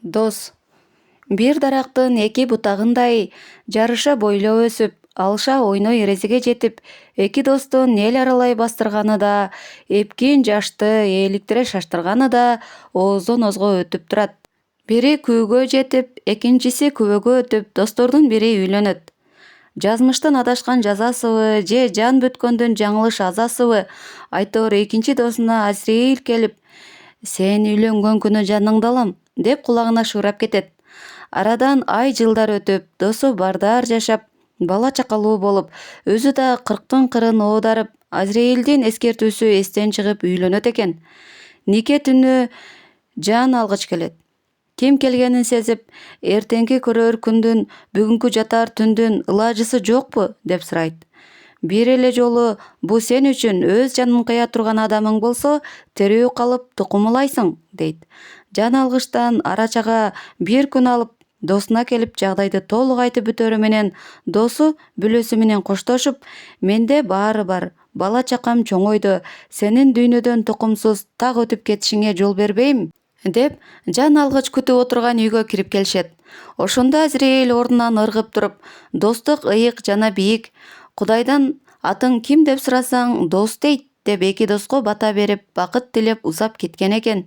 Дос. Бир дарактын эки бутагындай жарыша бойлоо өсүп, алыша ойной эрезеге жетип, эки достун эл аралай бастырганы да, эпкин жашты ээликтире шаштырганы да ооздон оозго өтүп турат. Бири күүгө жетип, экинчиси күбөгө өтүп, достордун бири үйлөнөт. Жазмыштын адашкан жазасыбы же жан бүткөндүн жаңылыш азасыбы, айтор экинчи досуна Азриил келип, сен үйлөнгөн күнү жаныңды алам деп кулагына шуурап кетет. Арадан ай жылдар өтүп, досу бардар жашап, бала чакалуу болуп, өзү да 40 кырын оодарып, Азриилдин эскертүүсү эстен чыгып үйлөнөт экен. Нике түнү жан алгыч келет. Ким келгенин сезип, эртеңки көрөр күндүн, бүгүнкү жатар түндүн ылажысы жокпу деп сурайт. Бир эле жолу бу сен үчүн өз жанын кыя турган адамың болсо, тирүү калып тукумулайсың дейт. Жан алгычтан ара чага бир күн алып, досуна келип жагдайды толук айтып бүтөрү менен, досу бүлөсү менен коштошуп, менде баары бар, бала чакам чоңойду, сенин дүйнөдөн тукумсуз так өтүп кетишиңе жол бербейм деп жан алгыч күтүп отурган үйгө кирип келишет. Ошондо Азриил ордунан ыргып туруп, достук ыйык жана бийик, Кудайдан атың ким деп сурасаң, дос дейт деп эки доско бата берип, бакыт тилеп узап кеткен экен.